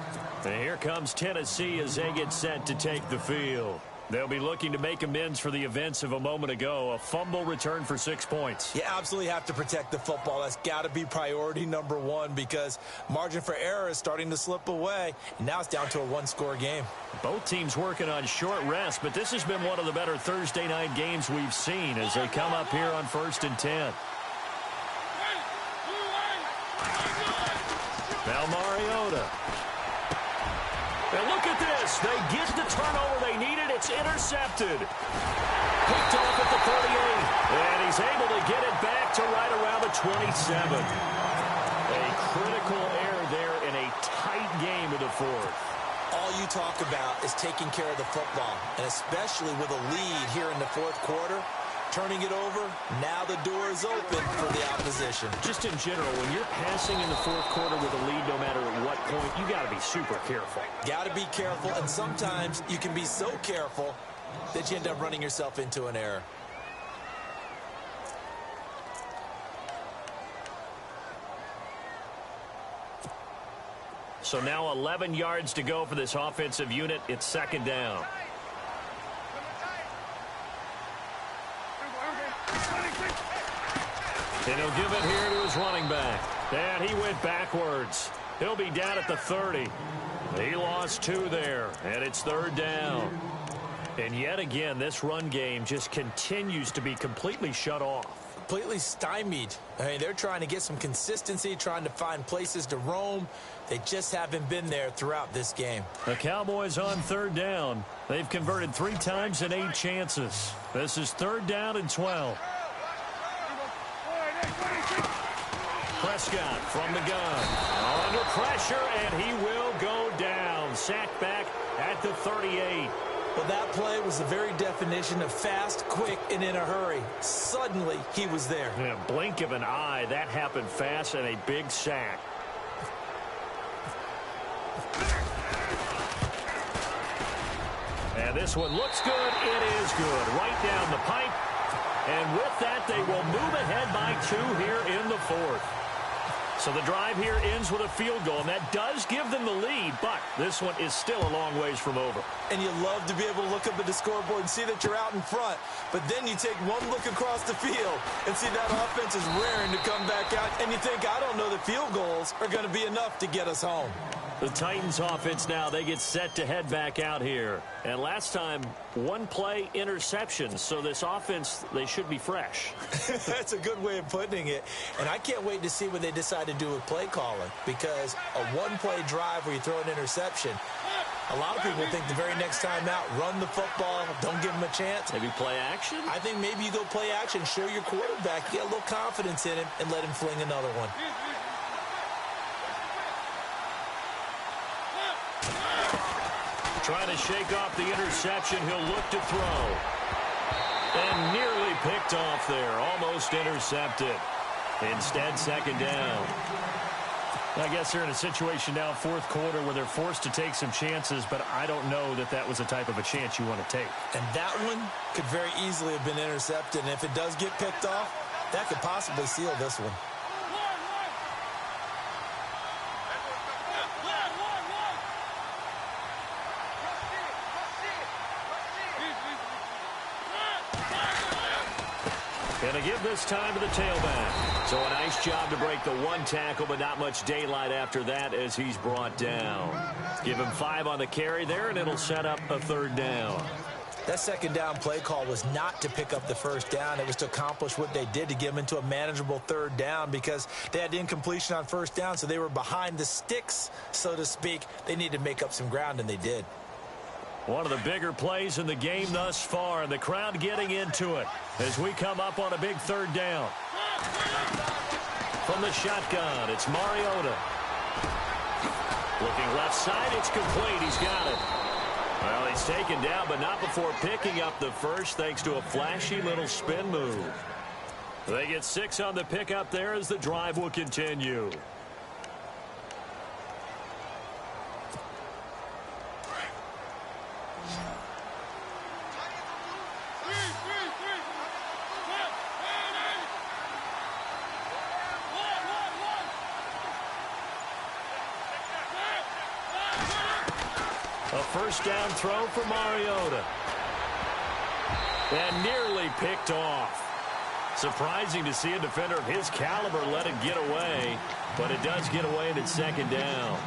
And here comes Tennessee as they get set to take the field. They'll be looking to make amends for the events of a moment ago. A fumble return for 6 points. You absolutely have to protect the football. That's got to be priority number 1 because margin for error is starting to slip away. And now it's down to a 1-score game. Both teams working on short rest, but this has been one of the better Thursday night games we've seen as they come up here on 1st and 10. Now Mariota. And look at this. They get the turnover they needed. It's intercepted. Picked off at the 38. And he's able to get it back to right around the 27. A critical error there in a tight game of the fourth. All you talk about is taking care of the football, and especially with a lead here in the fourth quarter. Turning it over, now the door is open for the opposition. Just in general, when you're passing in the fourth quarter with a lead, no matter at what point, you got to be super careful. Got to be careful, and sometimes you can be so careful that you end up running yourself into an error. So now 11 yards to go for this offensive unit. It's 2nd down. And he'll give it here to his running back. And he went backwards. He'll be down at the 30. He lost 2 there, and it's 3rd down. And yet again, this run game just continues to be completely shut off. Completely stymied. I mean, they're trying to get some consistency, trying to find places to roam. They just haven't been there throughout this game. The Cowboys on 3rd down. They've converted 3 times in 8 chances. This is 3rd down and 12. Prescott from the gun. Under pressure, and he will go down. Sacked back at the 38. Well, that play was the very definition of fast, quick, and in a hurry. Suddenly, he was there. In a blink of an eye, that happened fast and a big sack. And this one looks good. It is good. Right down the pipe. And with that, they will move ahead by 2 here in the fourth. So the drive here ends with a field goal, and that does give them the lead, but this one is still a long ways from over. And you love to be able to look up at the scoreboard and see that you're out in front, but then you take one look across the field and see that offense is raring to come back out, and you think, I don't know that field goals are going to be enough to get us home. The Titans offense now, they get set to head back out here. And last time, 1 play interceptions. So this offense, they should be fresh. That's a good way of putting it. And I can't wait to see what they decide to do with play calling. Because a 1-play drive where you throw an interception, a lot of people think the very next time out, run the football, don't give them a chance. Maybe play action? I think maybe you go play action, show your quarterback, get a little confidence in him, and let him fling another one. Trying to shake off the interception. He'll look to throw. And nearly picked off there. Almost intercepted. Instead, 2nd down. I guess they're in a situation now, fourth quarter, where they're forced to take some chances, but I don't know that that was the type of a chance you want to take. And that one could very easily have been intercepted. And if it does get picked off, that could possibly seal this one. And to give this time to the tailback. So a nice job to break the one tackle, but not much daylight after that as he's brought down. Give him 5 on the carry there, and it'll set up a 3rd down. That 2nd down play call was not to pick up the 1st down. It was to accomplish what they did, to get them into a manageable 3rd down, because they had incompletion on 1st down, so they were behind the sticks, so to speak. They needed to make up some ground, and they did. One of the bigger plays in the game thus far, and the crowd getting into it as we come up on a big 3rd down. From the shotgun, it's Mariota. Looking left side, it's complete. He's got it. Well, he's taken down, but not before picking up the first, thanks to a flashy little spin move. They get 6 on the pickup there as the drive will continue. A 1st down throw for Mariota. And nearly picked off. Surprising to see a defender of his caliber let it get away, but it does get away and it's 2nd down.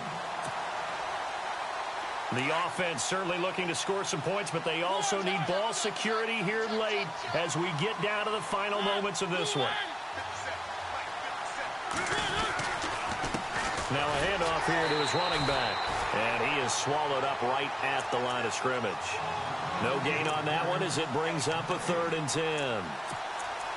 The offense certainly looking to score some points, but they also need ball security here late as we get down to the final moments of this one. Now a handoff here to his running back. And he is swallowed up right at the line of scrimmage. No gain on that one as it brings up a 3rd and 10.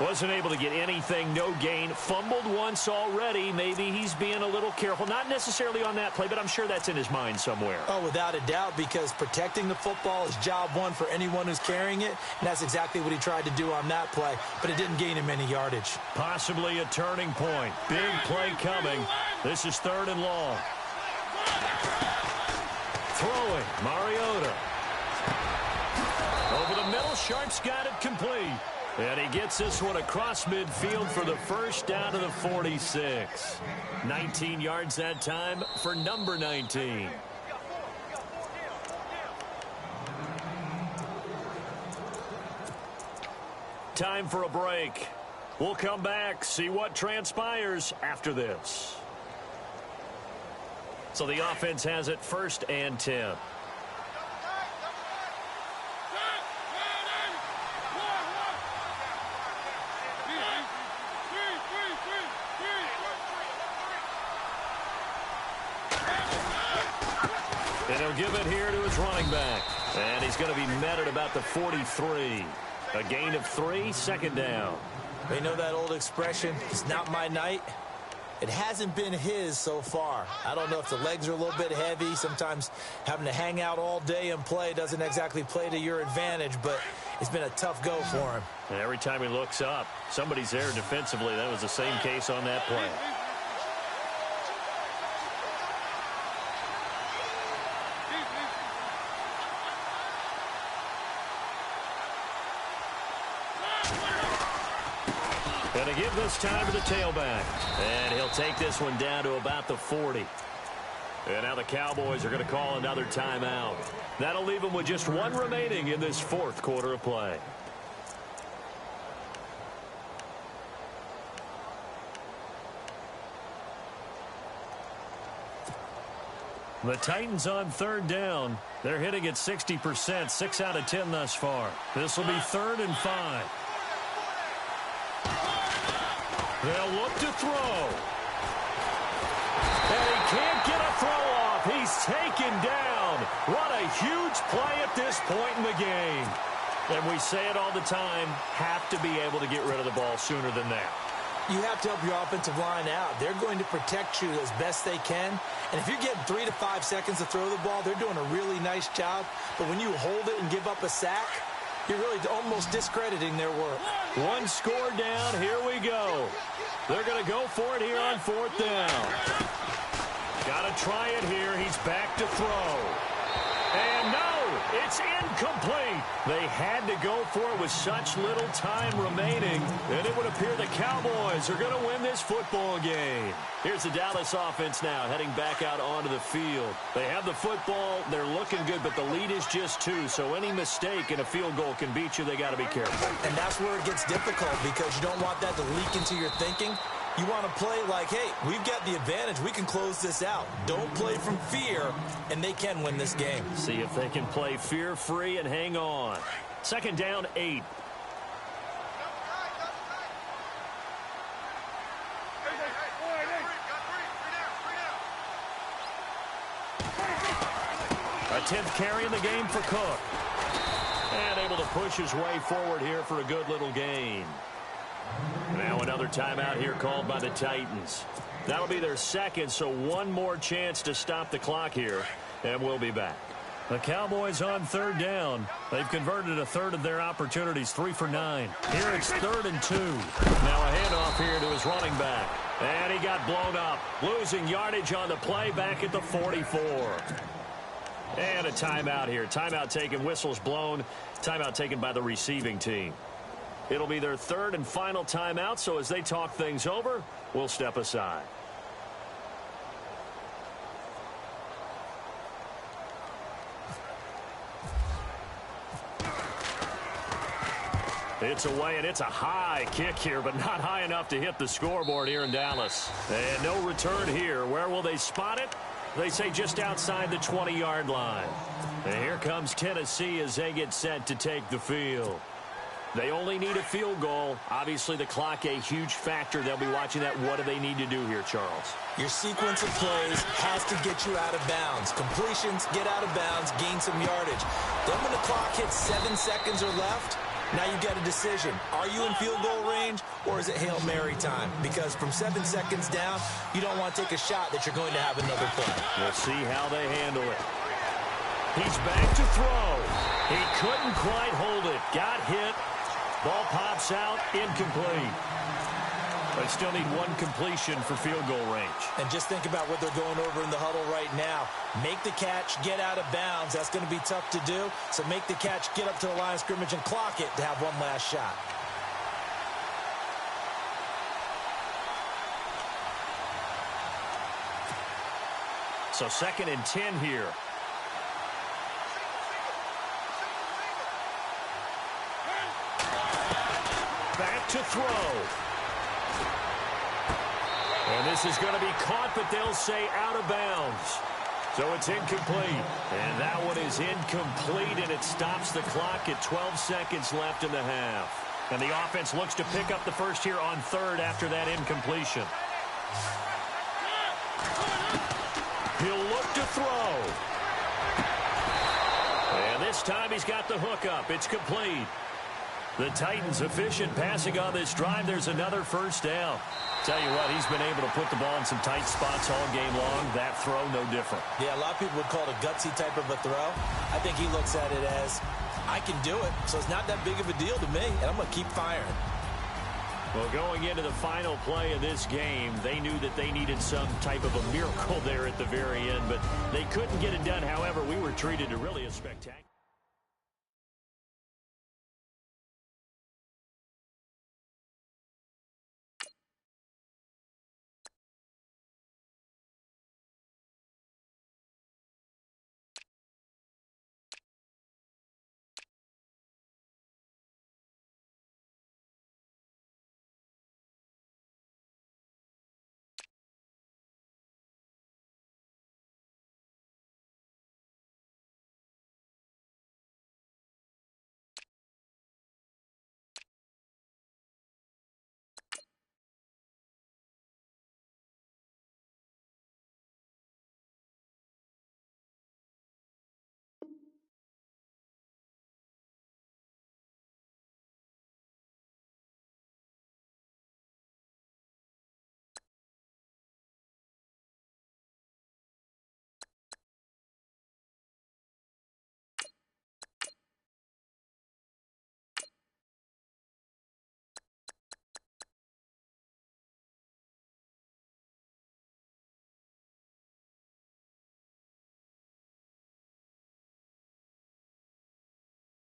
Wasn't able to get anything, no gain. Fumbled once already. Maybe he's being a little careful. Not necessarily on that play, but I'm sure that's in his mind somewhere. Oh, without a doubt, because protecting the football is job one for anyone who's carrying it, and that's exactly what he tried to do on that play, but it didn't gain him any yardage. Possibly a turning point. Big play coming. This is 3rd and long. Throwing, Mariota. Over the middle, Sharp's got it complete. And he gets this one across midfield for the 1st down to the 46. 19 yards that time for number 19. Time for a break. We'll come back, see what transpires after this. So the offense has it 1st and 10. And he'll give it here to his running back. And he's going to be met at about the 43. A gain of 3, 2nd down. You know that old expression, it's not my night? It hasn't been his so far. I don't know if the legs are a little bit heavy. Sometimes having to hang out all day and play doesn't exactly play to your advantage, but it's been a tough go for him. And every time he looks up, somebody's there defensively. That was the same case on that play. Going to give this time to the tailback. And he'll take this one down to about the 40. And now the Cowboys are going to call another timeout. That'll leave them with just 1 remaining in this 4th quarter of play. The Titans on 3rd down. They're hitting at 60%, 6 out of 10 thus far. This will be 3rd and 5. They'll look to throw. And he can't get a throw off. He's taken down. What a huge play at this point in the game. And we say it all the time, have to be able to get rid of the ball sooner than that. You have to help your offensive line out. They're going to protect you as best they can. And if you're getting 3 to 5 seconds to throw the ball, they're doing a really nice job. But when you hold it and give up a sack, you're really almost discrediting their work. 1 score down. Here we go. They're going to go for it here on 4th down. Got to try it here. He's back to throw. And no, it's incomplete. They had to go for it with such little time remaining, and it would appear the Cowboys are going to win this football game. Here's the Dallas offense now heading back out onto the field. They have the football. They're looking good, but the lead is just 2, so any mistake in a field goal can beat you. They got to be careful. And that's where it gets difficult because you don't want that to leak into your thinking. You want to play like, hey, we've got the advantage. We can close this out. Don't play from fear, and they can win this game. See if they can play fear-free and hang on. 2nd down, 8. A 10th carry in the game for Cook. And able to push his way forward here for a good little gain. Now another timeout here called by the Titans. That'll be their 2nd, so one more chance to stop the clock here, and we'll be back. The Cowboys on 3rd down. They've converted a third of their opportunities, 3 for 9. Here it's 3rd and 2. Now a handoff here to his running back. And he got blown up, losing yardage on the play back at the 44. And a timeout here. Timeout taken, whistles blown. Timeout taken by the receiving team. It'll be their 3rd and final timeout, so as they talk things over, we'll step aside. It's away, and it's a high kick here, but not high enough to hit the scoreboard here in Dallas. And no return here. Where will they spot it? They say just outside the 20-yard line. And here comes Tennessee as they get set to take the field. They only need a field goal. Obviously, the clock a huge factor. They'll be watching that. What do they need to do here, Charles? Your sequence of plays has to get you out of bounds. Completions, get out of bounds, gain some yardage. Then when the clock hits 7 seconds or left, now you get a decision. Are you in field goal range, or is it Hail Mary time? Because from 7 seconds down, you don't want to take a shot that you're going to have another play. We'll see how they handle it. He's back to throw. He couldn't quite hold it. Got hit. Ball pops out, incomplete. They still need one completion for field goal range. And just think about what they're going over in the huddle right now. Make the catch, get out of bounds. That's going to be tough to do. So make the catch, get up to the line of scrimmage, and clock it to have one last shot. So 2nd and 10 here. Back to throw. And this is going to be caught, but they'll say out of bounds. So it's incomplete. And that one is incomplete, and it stops the clock at 12 seconds left in the half. And the offense looks to pick up the first here on 3rd after that incompletion. He'll look to throw. And this time he's got the hook up. It's complete. The Titans efficient passing on this drive. There's another first down. Tell you what, he's been able to put the ball in some tight spots all game long. That throw, no different. Yeah, a lot of people would call it a gutsy type of a throw. I think he looks at it as, I can do it, so it's not that big of a deal to me, and I'm going to keep firing. Well, going into the final play of this game, they knew that they needed some type of a miracle there at the very end, but they couldn't get it done. However, we were treated to really a spectacular.